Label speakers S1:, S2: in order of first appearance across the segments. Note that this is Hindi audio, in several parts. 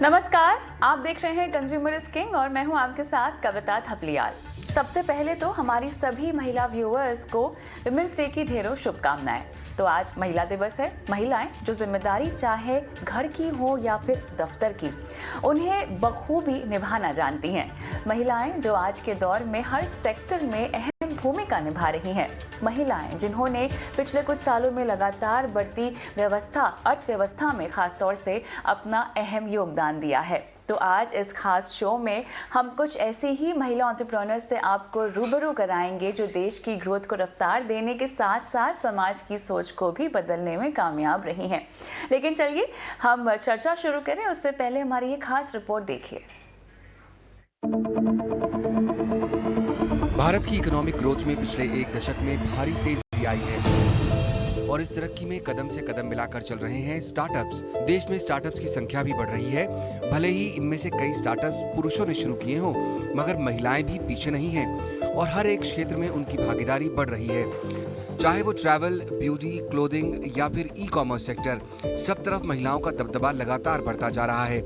S1: नमस्कार, आप देख रहे हैं कंज्यूमर इज किंग और मैं हूं आपके साथ कविता थपलियाल। सबसे पहले तो हमारी सभी महिला व्यूअर्स को विमेंस डे की ढेरों शुभकामनाएं। तो आज महिला दिवस है। महिलाएं जो जिम्मेदारी चाहे घर की हो या फिर दफ्तर की, उन्हें बखूबी निभाना जानती हैं। महिलाएं जो आज के दौर में हर सेक्टर में अहम भूमिका निभा रही हैं। महिलाएं जिन्होंने पिछले कुछ सालों में लगातार बढ़ती अर्थव्यवस्था में खासतौर से अपना अहम योगदान दिया है। तो आज इस खास शो में हम कुछ ऐसे ही महिला एंटरप्रेन्योर्स से आपको रूबरू कराएंगे जो देश की ग्रोथ को रफ्तार देने के साथ साथ समाज की सोच को भी बदलने में कामयाब रही हैं। लेकिन चलिए हम चर्चा शुरू करें, उससे पहले हमारी ये खास रिपोर्ट देखिए।
S2: भारत की इकोनॉमिक ग्रोथ में पिछले एक दशक में भारी तेजी आई है और इस तरक्की में कदम से कदम मिलाकर चल रहे हैं स्टार्टअप्स। देश में स्टार्टअप्स की संख्या भी बढ़ रही है। भले ही इनमें से कई स्टार्टअप्स पुरुषों ने शुरू किए हों, मगर महिलाएं भी पीछे नहीं हैं और हर एक क्षेत्र में उनकी भागीदारी बढ़ रही है। चाहे वो ट्रैवल, ब्यूटी, क्लोथिंग या फिर ई कॉमर्स सेक्टर, सब तरफ महिलाओं का दबदबा लगातार बढ़ता जा रहा है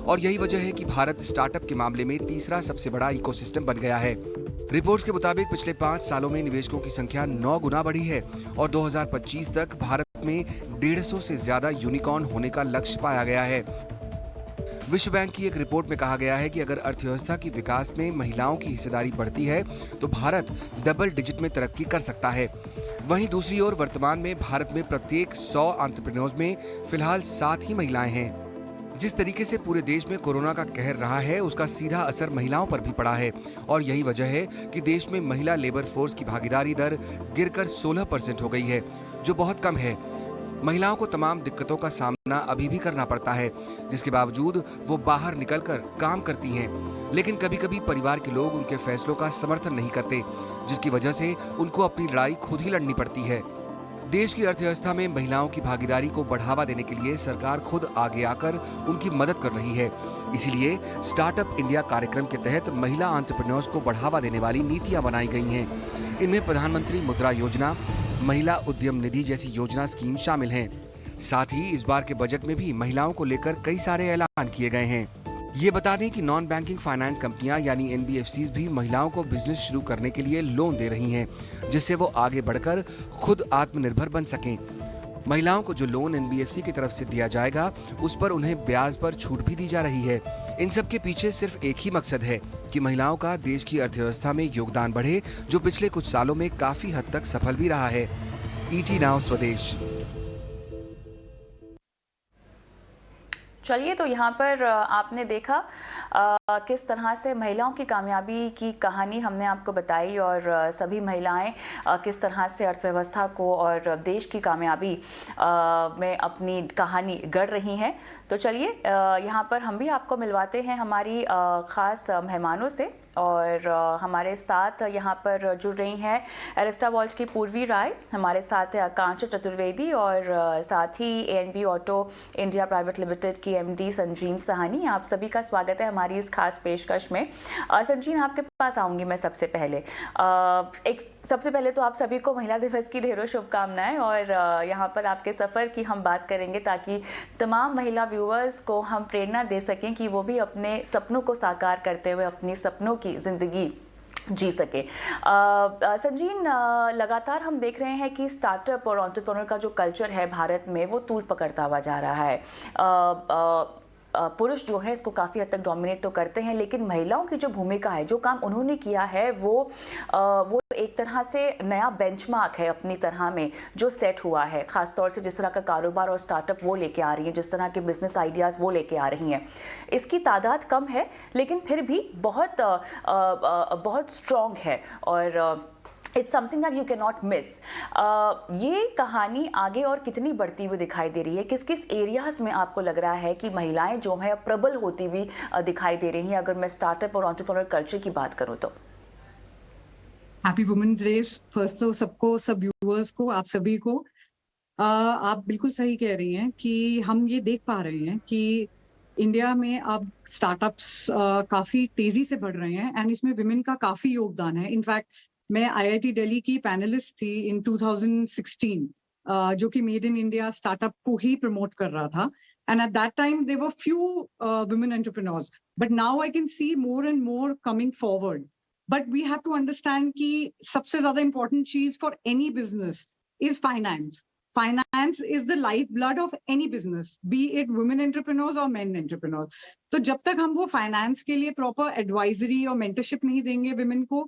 S2: और यही वजह है कि भारत स्टार्टअप के मामले में तीसरा सबसे बड़ा इकोसिस्टम बन गया है। रिपोर्ट्स के मुताबिक पिछले 5 सालों में निवेशकों की संख्या 9 गुना बढ़ी है और 2025 तक भारत में 150 से ज्यादा यूनिकॉर्न होने का लक्ष्य पाया गया है। विश्व बैंक की एक रिपोर्ट में कहा गया है कि अगर अर्थव्यवस्था की विकास में महिलाओं की हिस्सेदारी बढ़ती है तो भारत डबल डिजिट में तरक्की कर सकता है। वहीं दूसरी ओर वर्तमान में भारत में प्रत्येक 100 एंटरप्रेन्योर्स में फिलहाल 7 ही महिलाएं हैं। जिस तरीके से पूरे देश में कोरोना का कहर रहा है, उसका सीधा असर महिलाओं पर भी पड़ा है और यही वजह है कि देश में महिला लेबर फोर्स की भागीदारी दर गिरकर 16% हो गई है, जो बहुत कम है। महिलाओं को तमाम दिक्कतों का सामना अभी भी करना पड़ता है, जिसके बावजूद वो बाहर निकलकर काम करती हैं। लेकिन कभी कभी परिवार के लोग उनके फैसलों का समर्थन नहीं करते, जिसकी वजह से उनको अपनी लड़ाई खुद ही लड़नी पड़ती है। देश की अर्थव्यवस्था में महिलाओं की भागीदारी को बढ़ावा देने के लिए सरकार खुद आगे आकर उनकी मदद कर रही है। इसीलिए स्टार्टअप इंडिया कार्यक्रम के तहत महिला एंटरप्रेन्योर्स को बढ़ावा देने वाली नीतियां बनाई गई हैं। इनमें प्रधानमंत्री मुद्रा योजना, महिला उद्यम निधि जैसी योजना स्कीम शामिल हैं। साथ ही इस बार के बजट में भी महिलाओं को लेकर कई सारे ऐलान किए गए हैं। ये बता दें कि नॉन बैंकिंग फाइनेंस कंपनियां यानी एनबीएफसीज भी महिलाओं को बिजनेस शुरू करने के लिए लोन दे रही हैं, जिससे वो आगे बढ़कर खुद आत्मनिर्भर बन सकें। महिलाओं को जो लोन एनबीएफसी की तरफ से दिया जाएगा, उस पर उन्हें ब्याज पर छूट भी दी जा रही है। इन सब के पीछे सिर्फ एक ही मकसद है कि महिलाओं का देश की अर्थव्यवस्था में योगदान बढ़े, जो पिछले कुछ सालों में काफी हद तक सफल भी रहा है। ईटी नाउ स्वदेश।
S1: चलिए, तो यहाँ पर आपने देखा किस तरह से महिलाओं की कामयाबी की कहानी हमने आपको बताई और सभी महिलाएं किस तरह से अर्थव्यवस्था को और देश की कामयाबी में अपनी कहानी गढ़ रही हैं। तो चलिए यहाँ पर हम भी आपको मिलवाते हैं हमारी ख़ास मेहमानों से और हमारे साथ यहाँ पर जुड़ रही हैं एरिस्टा वॉल्च की पूर्वी राय, हमारे साथ है आकांक्षा चतुर्वेदी और साथ ही ANB auto India private limited की एमडी संजीन सहानी। आप सभी का स्वागत है हमारी इस खास पेशकश में। संजीन, आपके पास आऊँगी मैं सबसे पहले। सबसे पहले तो आप सभी को महिला दिवस की ढेरों शुभकामनाएं और यहाँ पर आपके सफ़र की हम बात करेंगे ताकि तमाम महिला व्यूअर्स को हम प्रेरणा दे सकें कि वो भी अपने सपनों को साकार करते हुए अपनी सपनों की ज़िंदगी जी सके। संजीन, लगातार हम देख रहे हैं कि स्टार्टअप और एंटरप्रेन्योर का जो कल्चर है भारत में, वो तूल पकड़ता हुआ जा रहा है। पुरुष जो है इसको काफ़ी हद तक डोमिनेट तो करते हैं, लेकिन महिलाओं की जो भूमिका है, जो काम उन्होंने किया है, वो एक तरह से नया बेंचमार्क है अपनी तरह में जो सेट हुआ है। ख़ासतौर से जिस तरह का कारोबार और स्टार्टअप वो लेके आ रही है, जिस तरह के बिजनेस आइडियाज़ वो लेके आ रही हैं, इसकी तादाद कम है लेकिन फिर भी बहुत स्ट्रॉन्ग है और it's something that you can not miss. ये कहानी आगे और कितनी बढ़ती हुई दिखाई दे रही है? किस किस एरियाज में आपको लग रहा है कि महिलाएं जो हैं प्रबल होती हुई दिखाई दे रही हैं, अगर मैं स्टार्टअप और एंटरप्रेन्योर कल्चर की बात करूं तो?
S3: हैप्पी वुमेन्स डे फर्स्ट तो सबको, सब व्यूअर्स को, आप सभी को। आप बिल्कुल सही कह रही हैं कि हम ये देख पा रहे हैं कि इंडिया में अब स्टार्टअप्स काफी तेजी से बढ़ रहे हैं एंड इसमें विमेन का काफी योगदान है। इनफैक्ट मैं आईआईटी दिल्ली की पैनलिस्ट थी इन 2016 जो कि मेड इन इंडिया स्टार्टअप को ही प्रमोट कर रहा था। And at that time, there were few women entrepreneurs. But now I can see more and more coming forward. But we have to understand कि सबसे ज़्यादा important cheese for any business is finance. Finance is the lifeblood of any business, be it women entrepreneurs or men entrepreneurs. तो जब तक हम वो finance के लिए proper advisory और mentorship नहीं देंगे women को,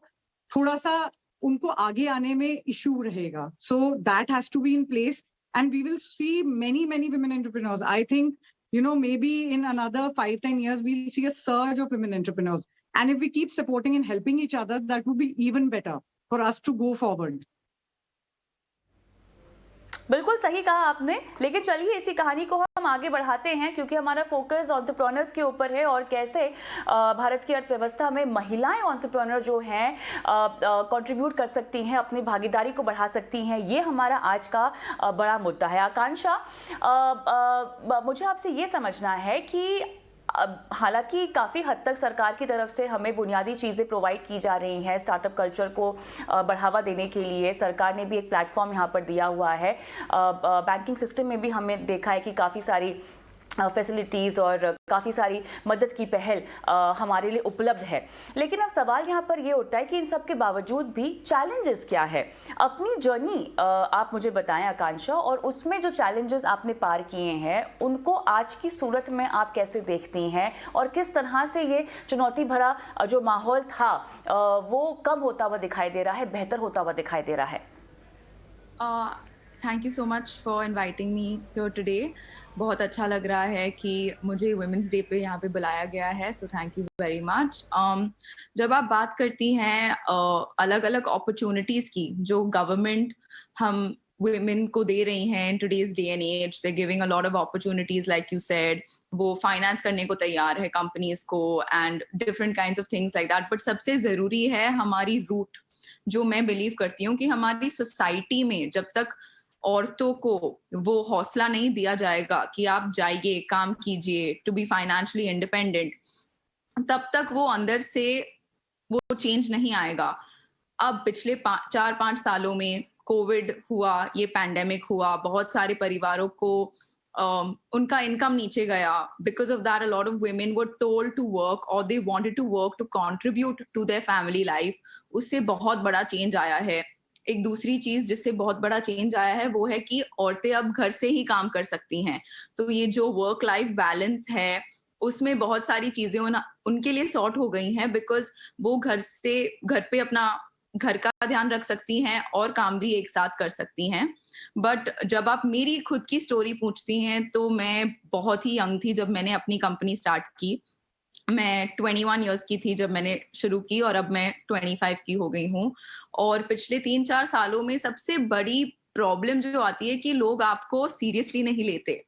S3: थोड़ा सा उनको आगे आने में issue रहेगा. So that has to be in place. And we will see many, many women entrepreneurs. I think, maybe in another 5-10 years, we'll see a surge of women entrepreneurs. And if we keep supporting and helping each other, that would be even better for us to go forward.
S1: बिल्कुल सही कहा आपने, लेकिन चलिए इसी कहानी को हम आगे बढ़ाते हैं क्योंकि हमारा फोकस एंटरप्रेन्योर्स के ऊपर है और कैसे भारत की अर्थव्यवस्था में महिलाएं एंटरप्रेन्योर जो हैं कंट्रीब्यूट कर सकती हैं, अपनी भागीदारी को बढ़ा सकती हैं। ये हमारा आज का बड़ा मुद्दा है। आकांक्षा, मुझे आपसे ये समझना है कि हालांकि काफ़ी हद तक सरकार की तरफ से हमें बुनियादी चीज़ें प्रोवाइड की जा रही हैं स्टार्टअप कल्चर को बढ़ावा देने के लिए। सरकार ने भी एक प्लेटफॉर्म यहाँ पर दिया हुआ है। बैंकिंग सिस्टम में भी हमें देखा है कि काफ़ी सारी फैसिलिटीज़ और काफ़ी सारी मदद की पहल हमारे लिए उपलब्ध है। लेकिन अब सवाल यहाँ पर ये उठता है कि इन सब के बावजूद भी चैलेंजेस क्या है। अपनी जर्नी आप मुझे बताएं आकांक्षा, और उसमें जो चैलेंजेस आपने पार किए हैं उनको आज की सूरत में आप कैसे देखती हैं और किस तरह से ये चुनौती भरा जो माहौल था वो कम होता हुआ दिखाई दे रहा है, बेहतर होता हुआ दिखाई दे रहा है।
S4: Thank you so much for inviting me here today. बहुत अच्छा लग रहा है कि मुझे वुमेंस डे पे यहाँ पे बुलाया गया है, so thank you very much. जब आप बात करती हैं अलग अलग अपॉर्चुनिटीज़ की जो गवर्नमेंट हम women को दे रही हैं in today's day and age, they're giving a lot of opportunities like you said, वो finance करने को तैयार है companies को and different kinds of things like that, but सबसे ज़रूरी है हमारी root, जो मैं believe करती हूँ कि हमारी society में जब तक औरतों को वो हौसला नहीं दिया जाएगा कि आप जाइए, काम कीजिए, टू बी फाइनेंशियली इंडिपेंडेंट, तब तक वो अंदर से वो चेंज नहीं आएगा। अब पिछले 4-5 सालों में कोविड हुआ, ये पैंडेमिक हुआ, बहुत सारे परिवारों को उनका इनकम नीचे गया। Because of that a lot of women were told to work और they wanted to work to contribute to their family life. उससे बहुत बड़ा चेंज आया है। एक दूसरी चीज जिससे बहुत बड़ा चेंज आया है वो है कि औरतें अब घर से ही काम कर सकती हैं। तो ये जो वर्क लाइफ बैलेंस है उसमें बहुत सारी चीजें उनके लिए सॉर्ट हो गई हैं, बिकॉज वो घर पे अपना घर का ध्यान रख सकती हैं और काम भी एक साथ कर सकती हैं। बट जब आप मेरी खुद की स्टोरी पूछती हैं तो मैं बहुत ही यंग थी जब मैंने अपनी कंपनी स्टार्ट की। मैं 21 इयर्स की थी जब मैंने शुरू की और अब मैं 25 की हो गई हूँ। और पिछले 3-4 सालों में सबसे बड़ी प्रॉब्लम जो आती है कि लोग आपको सीरियसली नहीं लेते।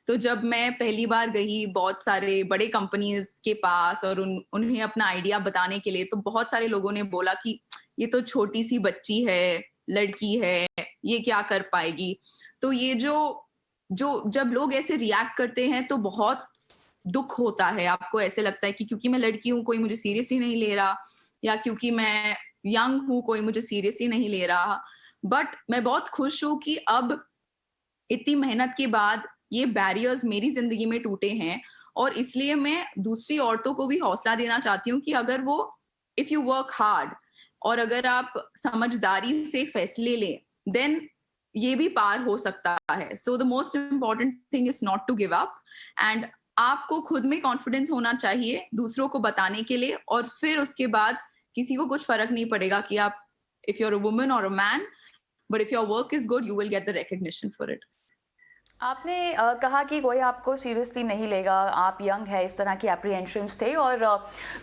S4: तो जब मैं पहली बार गई बहुत सारे बड़े कंपनीज के पास और उन्हें अपना आइडिया बताने के लिए, तो बहुत सारे लोगों ने बोला कि ये तो छोटी सी बच्ची है, लड़की है, ये क्या कर पाएगी। तो ये जो जब लोग ऐसे रिएक्ट करते हैं तो बहुत दुख होता है। आपको ऐसे लगता है कि क्योंकि मैं लड़की हूँ कोई मुझे सीरियसली नहीं ले रहा, या क्योंकि मैं यंग हूँ कोई मुझे सीरियसली नहीं ले रहा। बट मैं बहुत खुश हूँ कि अब इतनी मेहनत के बाद ये बैरियर्स मेरी जिंदगी में टूटे हैं, और इसलिए मैं दूसरी औरतों को भी हौसला देना चाहती हूँ कि अगर वो इफ यू वर्क हार्ड और अगर आप समझदारी से फैसले लें देन ये भी पार हो सकता है। So the most important thing is not to give up, and आपको खुद में कॉन्फिडेंस होना चाहिए दूसरों को बताने के लिए, और फिर उसके बाद किसी को कुछ फर्क नहीं पड़ेगा कि आप if you are a woman और a man, but if your work is good you will get the recognition for it.
S1: आपने कहा कि कोई आपको सीरियसली नहीं लेगा, आप यंग है, इस तरह की एप्रीहेंशंस थे, और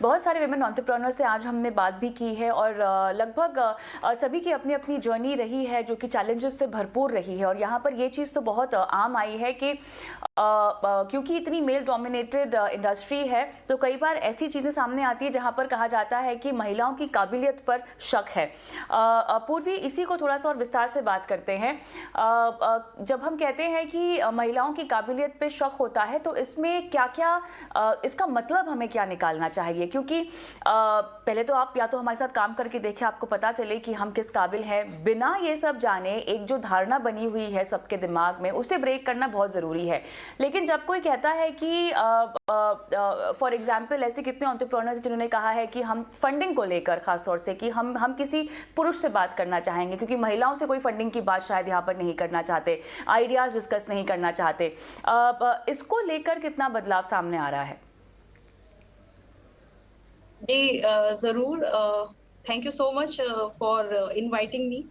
S1: बहुत सारे विमेन एंटरप्रेन्योर से आज हमने बात भी की है, और लगभग सभी की अपनी अपनी जर्नी रही है जो कि चैलेंजेस से भरपूर रही है। और यहाँ पर ये चीज़ तो बहुत आम आई है कि क्योंकि इतनी मेल डोमिनेटेड इंडस्ट्री है तो कई बार ऐसी चीज़ें सामने आती है जहाँ पर कहा जाता है कि महिलाओं की काबिलियत पर शक है। पूर्वी, इसी को थोड़ा सा और विस्तार से बात करते हैं। जब हम कहते हैं कि कि महिलाओं की काबिलियत पे शक होता है, तो इसमें क्या क्या इसका मतलब हमें क्या निकालना चाहिए? क्योंकि पहले तो आप या तो हमारे साथ काम करके देखें, आपको पता चले कि हम किस काबिल हैं। बिना ये सब जाने एक जो धारणा बनी हुई है सबके दिमाग में, उसे ब्रेक करना बहुत ज़रूरी है। लेकिन जब कोई कहता है कि फॉर एग्जाम्पल ऐसे कितने एंटरप्रेन्योर्स जिन्होंने कहा है कि हम फंडिंग को लेकर खासतौर से कि हम किसी पुरुष से बात करना चाहेंगे, क्योंकि महिलाओं से कोई फंडिंग की बात शायद यहाँ पर नहीं करना चाहते, आइडियाज डिस्कस नहीं करना चाहते। इसको लेकर कितना बदलाव सामने आ रहा है?
S5: जी जरूर। Thank you so much for inviting me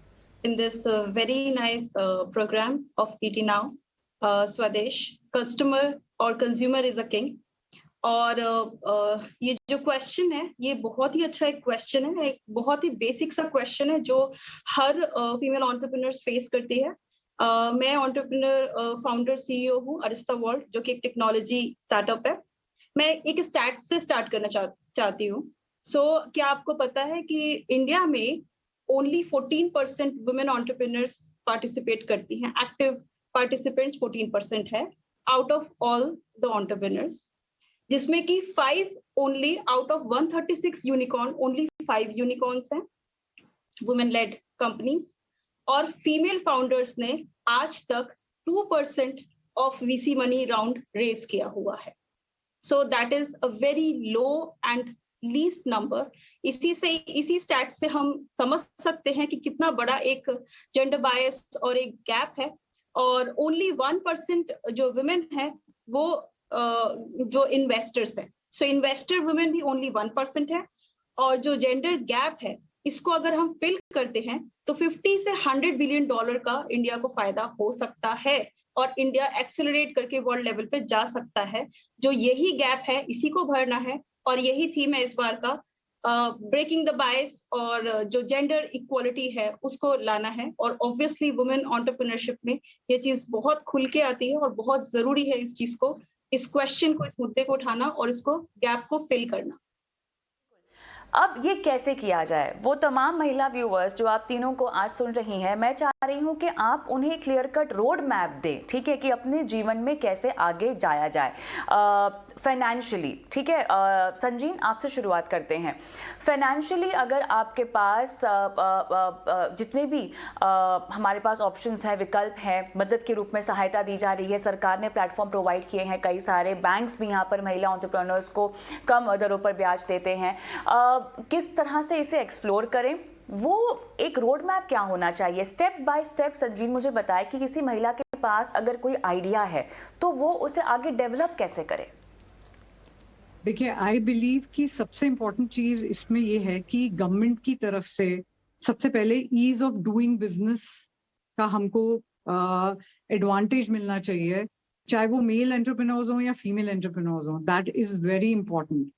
S5: in this very nice program of ET now. स्वदेश, कस्टमर और कंज्यूमर इज अ किंग। और ये जो क्वेश्चन है ये बहुत ही अच्छा एक क्वेश्चन है, एक बहुत ही बेसिक सा क्वेश्चन है जो हर फीमेल एंटरप्रेन्योर्स फेस करती है। मैं एंटरप्रेन्योर फाउंडर सीईओ हूँ अरिस्ता वर्ल्ड, जो कि एक टेक्नोलॉजी स्टार्टअप है। मैं एक स्टैट से स्टार्ट करना चाहती हूँ। क्या आपको पता है कि इंडिया में ओनली 14% वुमेन एंटरप्रेन्योर्स पार्टिसिपेट करती हैं। एक्टिव पार्टिसिपेंट्स 14% है out of all the entrepreneurs, जिसमें कि 5 only out of 136 unicorn, only 5 unicorns हैं वुमेन लेड कंपनीज। और फीमेल फाउंडर्स ने आज तक 2% of VC money round raise किया हुआ है। So that is a very low and least number. इसी स्टैट से हम समझ सकते हैं कि कितना बड़ा एक जेंडर बायस और एक गैप है। और ओनली 1% जो वुमेन है वो जो इन्वेस्टर्स हैं। इन्वेस्टर वुमेन भी ओनली 1% है। और जो जेंडर गैप है इसको अगर हम फिल करते हैं तो 50 से 100 बिलियन डॉलर का इंडिया को फायदा हो सकता है और इंडिया एक्सेलरेट करके वर्ल्ड लेवल पे जा सकता है। जो यही गैप है इसी को भरना है और यही थीम है इस बार का, ब्रेकिंग द बायस और जो जेंडर इक्वालिटी है उसको लाना है। और ऑब्वियसली वुमेन एंटरप्रेन्योरशिप में ये चीज बहुत खुल के आती है और बहुत जरूरी है इस चीज को, इस क्वेश्चन को, इस मुद्दे को उठाना और इसको गैप को फिल करना।
S1: अब ये कैसे किया जाए? वो तमाम महिला व्यूअर्स जो आप तीनों को आज सुन रही हैं, मैं चाह रही हूँ कि आप उन्हें क्लियर कट रोड मैप दें, ठीक है, कि अपने जीवन में कैसे आगे जाया जाए फाइनेंशियली। ठीक है, संजीन आपसे शुरुआत करते हैं। फाइनेंशियली अगर आपके पास जितने भी हमारे पास ऑप्शंस हैं, विकल्प हैं, मदद के रूप में सहायता दी जा रही है, सरकार ने प्लेटफॉर्म प्रोवाइड किए हैं, कई सारे बैंक्स भी यहाँ पर महिला एंटरप्रेन्योर्स को कम दरों पर ब्याज देते हैं। किस तरह से इसे एक्सप्लोर करें, वो एक रोड मैप क्या होना चाहिए? स्टेप बाय स्टेप संजीव मुझे बताए कि किसी महिला के पास अगर कोई आइडिया है तो वो उसे आगे डेवलप कैसे करे।
S3: देखिए, आई बिलीव कि सबसे इम्पोर्टेंट चीज इसमें ये है कि गवर्नमेंट की तरफ से सबसे पहले ईज ऑफ डूइंग बिजनेस का हमको एडवांटेज मिलना चाहिए, चाहे वो मेल एंटरप्रेन्योर्स हो या फीमेल एंटरप्रेन्योर्स हो। That is very important.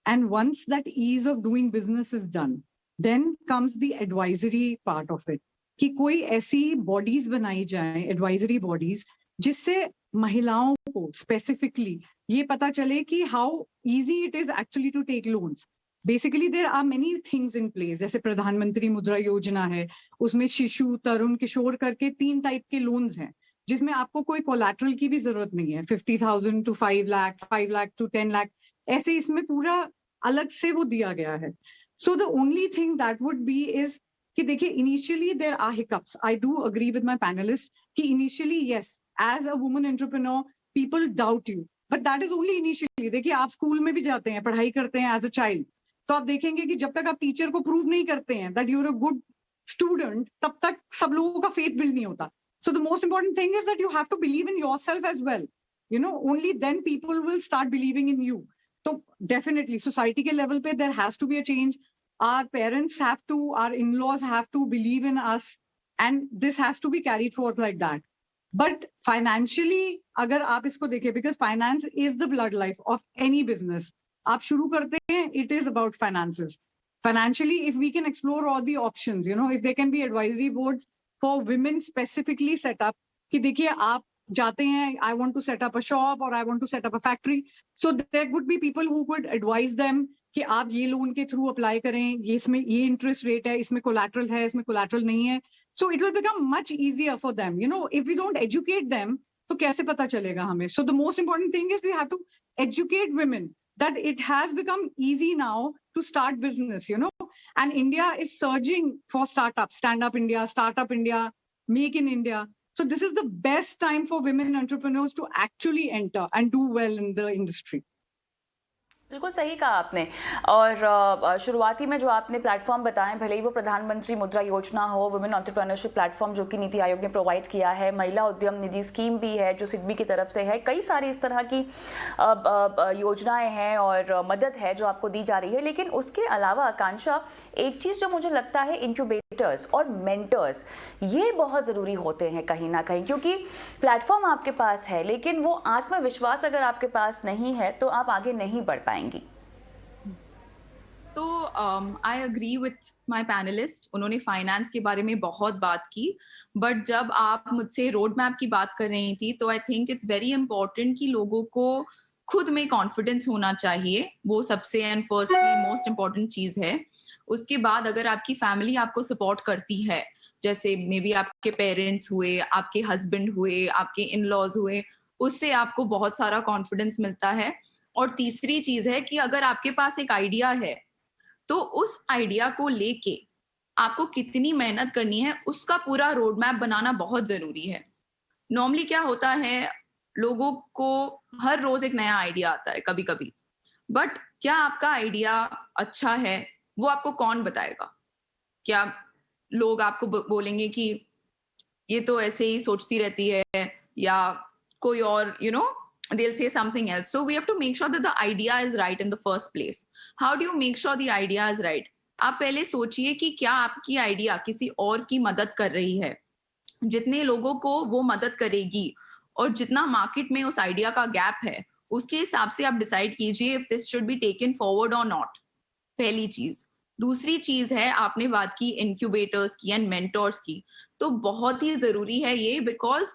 S3: And once that ease of doing business is done, then comes the advisory part of it. कि कोई ऐसी bodies बनाई जाए, advisory bodies, जिससे महिलाओं को specifically ये पता चले कि how easy it is actually to take loans. Basically, there are many things in place. जैसे प्रधानमंत्री मुद्रा योजना है, उसमें शिशु, तरुण, किशोर करके 3 टाइप के loans हैं, जिसमें आपको कोई collateral की भी जरूरत नहीं है। 50,000 to 5 lakh, 5 lakh to 10 lakh, ऐसे इसमें पूरा अलग से वो दिया गया है। So the only thing that would be is कि देखिए, initially there are hiccups. I do agree with my panelist कि initially yes, as a woman entrepreneur people doubt you, but that is only initially. देखिए, आप स्कूल में भी जाते हैं, पढ़ाई करते हैं एज अ चाइल्ड, तो आप देखेंगे कि जब तक आप टीचर को प्रूव नहीं करते हैं that you are a good student, तब तक सब लोगों का फेथ बिल्ड नहीं होता। So the most important thing is that you have to believe in yourself as well, you know, only then people will start believing in you. So definitely society के level पे there has to be a change. Our parents have to, our in-laws have to believe in us, and this has to be carried forth like that. But financially अगर आप इसको देखें, because finance is the blood life of any business. आप शुरू करते हैं, it is about finances. Financially, if we can explore all the options, you know, if there can be advisory boards for women specifically set up, कि देखिए आप जाते हैं, I want to set up a shop or I want to set up a factory. So there would be people who could advise them कि आप ये लोन के थ्रू अप्लाई करें, ये इसमें ये इंटरेस्ट रेट है, इसमें कोलैटरल है, इसमें कोलैटरल नहीं है. So it will become much easier for them. You know, if we don't educate them, तो कैसे पता चलेगा हमें? So the most important thing is we have to educate women that it has become easy now to start business, and India is surging for startups, Stand Up India, Startup India, Make in India. So this is the best time for women entrepreneurs to actually enter and do well in the industry.
S1: बिल्कुल सही कहा आपने। और शुरुआती में जो आपने प्लेटफॉर्म बताए, भले ही वो प्रधानमंत्री मुद्रा योजना हो, वुमेन एंटरप्रेन्योरशिप प्लेटफॉर्म जो कि नीति आयोग ने प्रोवाइड किया है, महिला उद्यम निधि स्कीम भी है जो सिडबी की तरफ से है, कई सारी इस तरह की योजनाएं हैं और मदद है जो आपको दी जा रही है। लेकिन उसके अलावा आकांक्षा, एक चीज़ जो मुझे लगता है, इंक्यूबेटर्स और मेंटर्स ये बहुत ज़रूरी होते हैं कहीं ना कहीं, क्योंकि प्लेटफॉर्म आपके पास है लेकिन वो आत्मविश्वास अगर आपके पास नहीं है तो आप आगे नहीं बढ़ पाएंगे।
S4: तो I agree with my panelist, उन्होंने फाइनेंस के बारे में बहुत बात की, बट जब आप मुझसे रोड मैप की बात कर रही थी तो I think it's very important कि लोगों को खुद में कॉन्फिडेंस होना चाहिए, वो सबसे एंड फर्स्टली मोस्ट इम्पॉर्टेंट चीज है। उसके बाद अगर आपकी फैमिली आपको सपोर्ट करती है, जैसे मे बी आपके पेरेंट्स हुए, आपके हस्बैंड हुए, आपके इन लॉज हुए, उससे आपको बहुत सारा कॉन्फिडेंस मिलता है। और तीसरी चीज है कि अगर आपके पास एक आइडिया है तो उस आइडिया को लेके आपको कितनी मेहनत करनी है उसका पूरा रोड मैप बनाना बहुत जरूरी है। नॉर्मली क्या होता है, लोगों को हर रोज एक नया आइडिया आता है कभी कभी, बट क्या आपका आइडिया अच्छा है वो आपको कौन बताएगा? क्या लोग आपको बोलेंगे कि ये तो ऐसे ही सोचती रहती है, या कोई और they'll say something else. So we have to make sure that the idea is right in the first place. How do you make sure the idea is right? आप पहले सोचिए कि क्या आपकी आइडिया किसी और की मदद कर रही है, जितने लोगों को वो मदद करेगी और जितना मार्केट में उस आइडिया का गैप है उसके हिसाब से आप डिसाइड कीजिए if this should be taken forward और नॉट। पहली चीज। दूसरी चीज है, आपने बात की इंक्यूबेटर्स की एंड मेंटोर्स की, तो बहुत ही जरूरी है ये, बिकॉज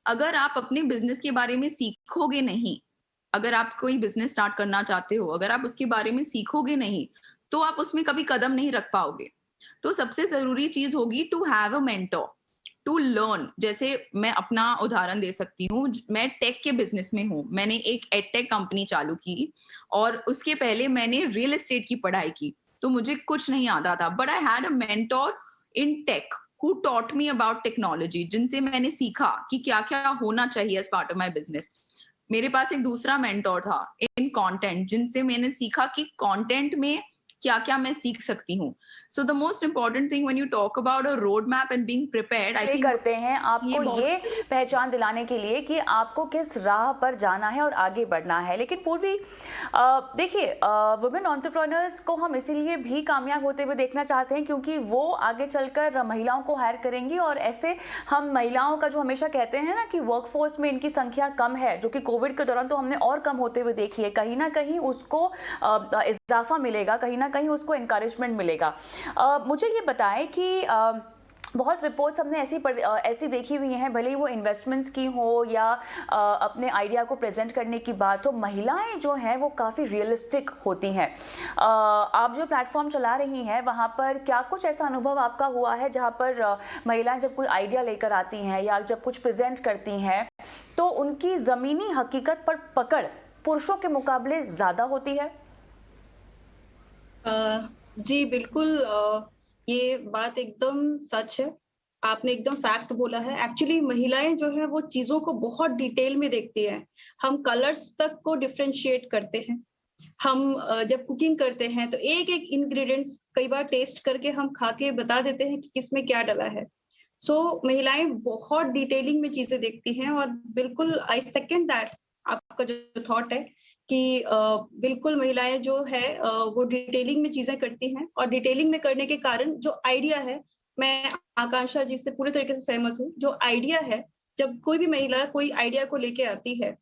S4: अगर आप अपने बिजनेस के बारे में सीखोगे नहीं, अगर आप कोई बिजनेस स्टार्ट करना चाहते हो, अगर आप उसके बारे में सीखोगे नहीं तो आप उसमें कभी कदम नहीं रख पाओगे। तो सबसे जरूरी चीज होगी to have a mentor to learn. जैसे मैं अपना उदाहरण दे सकती हूँ, मैं टेक के बिजनेस में हूँ, मैंने एक एडटेक कंपनी चालू की और उसके पहले मैंने रियल एस्टेट की पढ़ाई की, तो मुझे कुछ नहीं आता था, but I had a mentor in tech who taught me about technology, जिनसे मैंने सीखा कि क्या क्या होना चाहिए as part of my business। मेरे पास एक दूसरा मेंटोर था इन कंटेंट, जिनसे मैंने सीखा कि कंटेंट में क्या क्या मैं सीख सकती हूँ। सो the most important thing when you talk about a road map and being prepared, I think
S1: करते हैं आपको ये पहचान दिलाने के लिए कि आपको किस राह पर जाना है और आगे बढ़ना है। लेकिन पूर्वी देखिए, वुमेन एंटरप्रेन्योर्स को हम इसीलिए भी कामयाब होते हुए देखना चाहते हैं क्योंकि वो आगे चलकर महिलाओं को हायर करेंगी, और ऐसे हम महिलाओं का जो हमेशा कहते हैं ना कि वर्कफोर्स में इनकी संख्या कम है, जो कि कोविड के दौरान तो हमने और कम होते हुए देखी है, कहीं ना कहीं उसको इजाफा मिलेगा, कहीं ना कहीं उसको एनकरेजमेंट मिलेगा। मुझे ये बताएं कि बहुत रिपोर्ट्स हमने ऐसी देखी हुई हैं, भले ही वो इन्वेस्टमेंट्स की हो या अपने आइडिया को प्रेजेंट करने की बात हो, महिलाएं जो हैं वो काफ़ी रियलिस्टिक होती हैं। आप जो प्लेटफॉर्म चला रही हैं वहाँ पर क्या कुछ ऐसा अनुभव आपका हुआ है जहाँ पर महिलाएं जब कोई आइडिया लेकर आती हैं या जब कुछ प्रेजेंट करती हैं तो उनकी ज़मीनी हकीकत पर पकड़ पुरुषों के मुकाबले ज़्यादा होती है?
S5: जी बिल्कुल, ये बात एकदम सच है, आपने एकदम फैक्ट बोला है। एक्चुअली महिलाएं जो है वो चीजों को बहुत डिटेल में देखती हैं। हम कलर्स तक को डिफरेंशिएट करते हैं। हम जब कुकिंग करते हैं तो एक एक इंग्रेडिएंट्स कई बार टेस्ट करके हम खा के बता देते हैं कि किसमें क्या डला है। सो महिलाएं बहुत डिटेलिंग में चीजें देखती हैं, और बिल्कुल आई सेकंड दैट, आपका जो थॉट है कि बिल्कुल महिलाएं जो है वो डिटेलिंग में चीजें करती हैं, और डिटेलिंग में करने के कारण जो आइडिया है, मैं आकांक्षा जी से पूरी तरीके से सहमत हूँ। जो आइडिया है, जब कोई भी महिला कोई आइडिया को लेके आती है,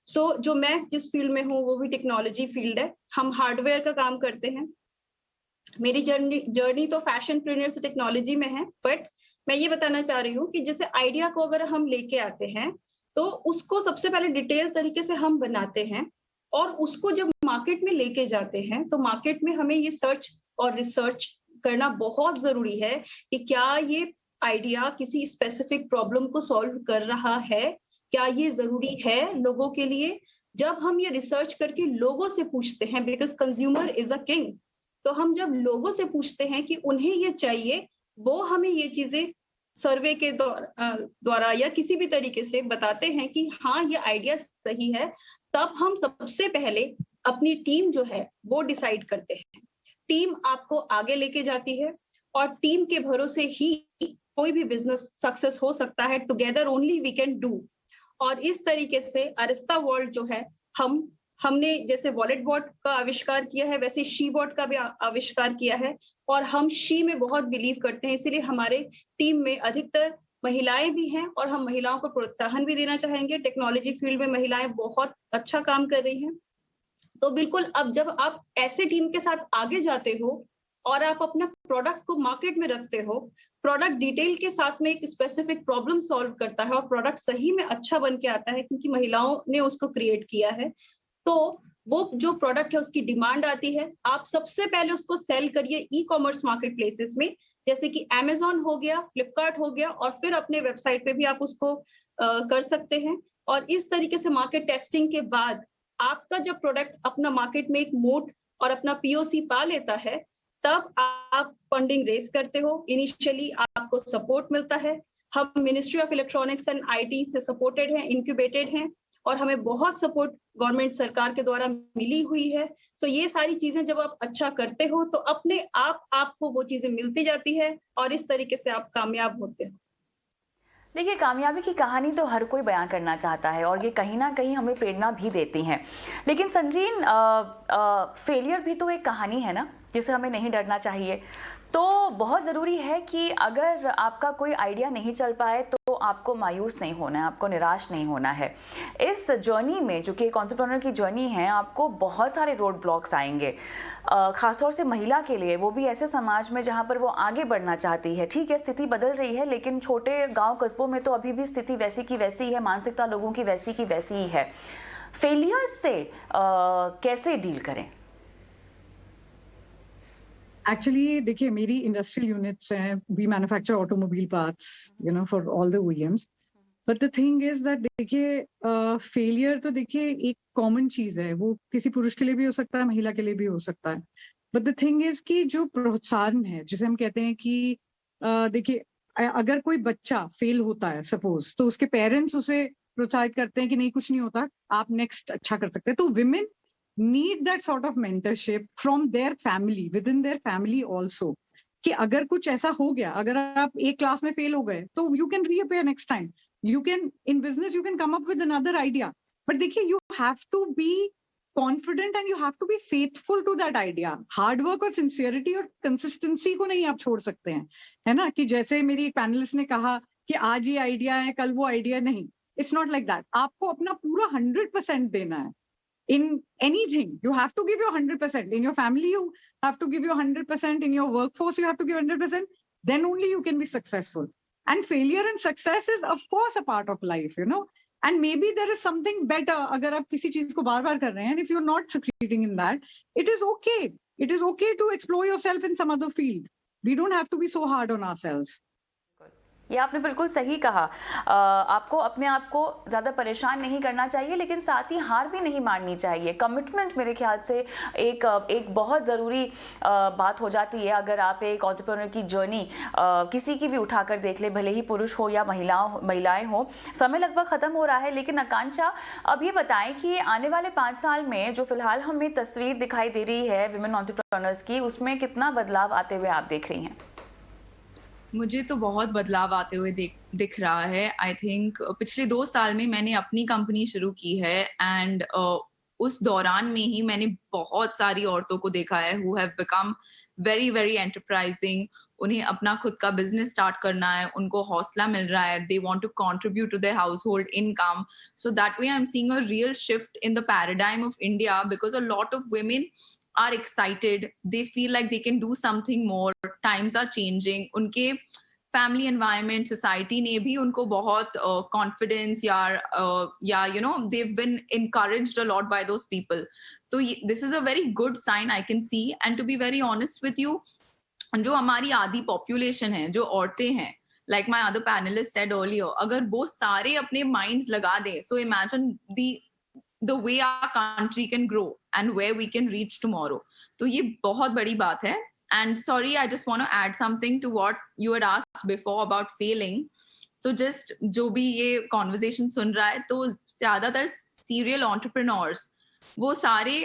S5: जो मैं जिस फील्ड में हूँ वो भी टेक्नोलॉजी फील्ड है, हम हार्डवेयर का काम करते हैं। मेरी जर्नी तो फैशन प्रीनियर से टेक्नोलॉजी में है, बट मैं ये बताना चाह रही हूँ कि जैसे आइडिया को अगर हम लेके आते हैं तो उसको सबसे पहले डिटेल तरीके से हम बनाते हैं, और उसको जब मार्केट में लेके जाते हैं तो मार्केट में हमें ये सर्च और रिसर्च करना बहुत जरूरी है कि क्या ये आइडिया किसी स्पेसिफिक प्रॉब्लम को सॉल्व कर रहा है क्या ये जरूरी है लोगों के लिए? जब हम ये रिसर्च करके लोगों से पूछते हैं, because consumer is a king, तो हम जब लोगों से पूछते हैं कि उन्हें ये चाहिए, वो हमें ये चीजें सर्वे के द्वारा या किसी भी तरीके से बताते हैं कि हाँ ये आइडिया सही है, तब हम सबसे पहले अपनी टीम जो है वो डिसाइड करते हैं। टीम आपको आगे लेके जाती है और टीम के भरोसे ही कोई भी बिजनेस सक्सेस हो सकता है। Together only we can do. और इस तरीके से अरिस्ता वर्ल्ड जो है, हमने जैसे वॉलेट बॉट का आविष्कार किया है, वैसे शी बॉट का भी आविष्कार किया है, और हम शी में बहुत बिलीव करते हैं, इसीलिए हमारे टीम में अधिकतर महिलाएं भी हैं और हम महिलाओं को प्रोत्साहन भी देना चाहेंगे। टेक्नोलॉजी फील्ड में महिलाएं बहुत अच्छा काम कर रही हैं। तो बिल्कुल, अब जब आप ऐसे टीम के साथ आगे जाते हो और आप अपना प्रोडक्ट को मार्केट में रखते हो, प्रोडक्ट डिटेल के साथ में एक स्पेसिफिक प्रॉब्लम सॉल्व करता है और प्रोडक्ट सही में अच्छा बन के आता है क्योंकि महिलाओं ने उसको क्रिएट किया है, तो वो जो प्रोडक्ट है उसकी डिमांड आती है। आप सबसे पहले उसको सेल करिए ई कॉमर्स मार्केट प्लेसेस में, जैसे कि Amazon हो गया, फ्लिपकार्ट हो गया, और फिर अपने वेबसाइट पे भी आप उसको कर सकते हैं। और इस तरीके से मार्केट टेस्टिंग के बाद आपका जब प्रोडक्ट अपना मार्केट में एक मोट और अपना POC पा लेता है, तब आप फंडिंग रेज करते हो। इनिशियली आपको सपोर्ट मिलता है। हम ministry of electronics and IT से सपोर्टेड हैं, इंक्यूबेटेड हैं, और हमें बहुत सपोर्ट गवर्नमेंट सरकार के द्वारा मिली हुई है। सो ये सारी चीजें जब आप अच्छा करते हो तो अपने आप आपको वो चीजें मिलती जाती है और इस तरीके से आप कामयाब होते हो।
S1: देखिए, कामयाबी की कहानी तो हर कोई बयां करना चाहता है और ये कहीं ना कहीं हमें प्रेरणा भी देती हैं, लेकिन संजीन, फेलियर भी तो एक कहानी है ना, जिसे हमें नहीं डरना चाहिए। तो बहुत ज़रूरी है कि अगर आपका कोई आइडिया नहीं चल पाए तो आपको मायूस नहीं होना है, आपको निराश नहीं होना है। इस जर्नी में, जो कि एक एंटरप्रेन्योर की जर्नी है, आपको बहुत सारे रोड ब्लॉक्स आएंगे, खासतौर से महिला के लिए, वो भी ऐसे समाज में जहाँ पर वो आगे बढ़ना चाहती है। ठीक है, स्थिति बदल रही है, लेकिन छोटे गाँव कस्बों में तो अभी भी स्थिति वैसी की वैसी ही है, मानसिकता लोगों की वैसी की वैसी ही है। फेलियर्स से कैसे डील करें?
S3: एक्चुअली देखिए, मेरी इंडस्ट्रियल यूनिट्स हैं, we manufacture automobile parts, for all the OEMs। But the thing is that देखिए, फेलियर तो देखिए एक कॉमन चीज है, वो किसी पुरुष के लिए भी हो सकता है, महिला के लिए भी हो सकता है। बट द थिंग इज कि जो प्रोत्साहन है, जिसे हम कहते हैं कि देखिए, अगर कोई बच्चा फेल होता है सपोज, तो उसके पेरेंट्स उसे प्रोत्साहित करते हैं कि नहीं, कुछ नहीं होता, आप नेक्स्ट अच्छा कर सकते हैं। तो women need that sort of mentorship from their family, within their family also, कि अगर कुछ ऐसा हो गया, अगर आप एक क्लास में फेल हो गए, तो you can reappear next time. You can, in business, you can come up with another idea. But देखिए, you have to be confident and you have to be faithful to that idea. Hard work और sincerity और consistency को नहीं आप छोड़ सकते हैं, है ना? कि जैसे मेरी एक पैनलिस्ट ने कहा कि आज ये आइडिया है, कल वो आइडिया नहीं। It's not like that. आपको अपना पूरा 100% देना है। In anything, you have to give your 100%. In your family, you have to give your 100%. In your workforce, you have to give 100%. Then only you can be successful. And failure and success is, of course, a part of life, And maybe there is something better. अगर आप किसी चीज को बार-बार कर रहे हैं, and if you're not succeeding in that, it is okay. It is okay to explore yourself in some other field. We don't have to be so hard on ourselves.
S1: ये आपने बिल्कुल सही कहा। आपको अपने आप को ज़्यादा परेशान नहीं करना चाहिए, लेकिन साथ ही हार भी नहीं माननी चाहिए। कमिटमेंट मेरे ख्याल से एक बहुत ज़रूरी बात हो जाती है। अगर आप एक एंटरप्रेन्योर की जर्नी किसी की भी उठाकर देख ले, भले ही पुरुष हो या महिलाएं हो। समय लगभग ख़त्म हो रहा है, लेकिन आकांक्षा, अब ये बताएं कि आने वाले 5 साल में जो फिलहाल हमें तस्वीर दिखाई दे रही है विमेन एंटरप्रेन्योर्स की, उसमें कितना बदलाव आते हुए आप देख रही हैं?
S4: मुझे तो बहुत बदलाव आते हुए दिख रहा है। आई थिंक पिछले 2 साल में मैंने अपनी कंपनी शुरू की है, एंड उस दौरान में ही मैंने बहुत सारी औरतों को देखा है who have become very very enterprising. उन्हें अपना खुद का बिजनेस स्टार्ट करना है, उनको हौसला मिल रहा है, they want to contribute to their household income. So that way I am seeing a real shift in the paradigm of India, because a lot of women are excited, they feel like they can do something more, times are changing, unke family environment, society ne bhi unko bahut confidence ya they've been encouraged a lot by those people. So this is a very good sign I can see. And to be very honest with you, जो हमारी आधी population है, जो औरतें हैं, like my other panelists said earlier, अगर वो सारे अपने minds लगा दें, so imagine the way our country can grow and where we can reach tomorrow. तो ये बहुत बड़ी बात है. And sorry, I just want to add something to what you had asked before about failing. So just जो भी ये conversation सुन रहा है, तो ज़्यादातर serial entrepreneurs वो सारे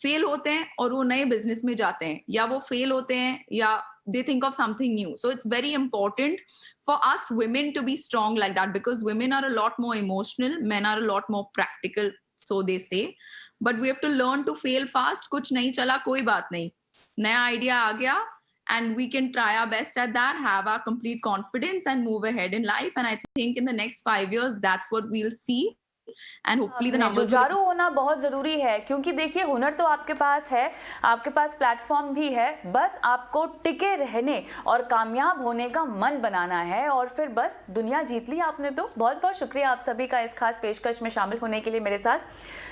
S4: फेल होते हैं और वो नए बिजनेस में जाते हैं, या वो फेल होते हैं या they think of something new. So it's very important for us women to be strong like that, because women are a lot more emotional, men are a lot more practical, so they say. But we have to learn to fail fast. कुछ नहीं चला, कोई बात नहीं, नया आइडिया आ गया, and we can try our best at that, have our complete confidence and move ahead in life. And I think in the next 5 years, that's what we'll see. And hopefully the numbers
S1: जुझारू होना बहुत जरूरी है, क्योंकि देखिए हुनर तो आपके पास है, आपके पास प्लेटफॉर्म भी है, बस आपको टिके रहने और कामयाब होने का मन बनाना है, और फिर बस दुनिया जीत ली आपने. तो बहुत बहुत शुक्रिया आप सभी का इस खास पेशकश में शामिल होने के लिए मेरे साथ.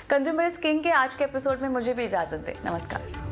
S1: कंज्यूमर्स किंग के आज के एपिसोड में मुझे भी इजाजत दें. नमस्कार.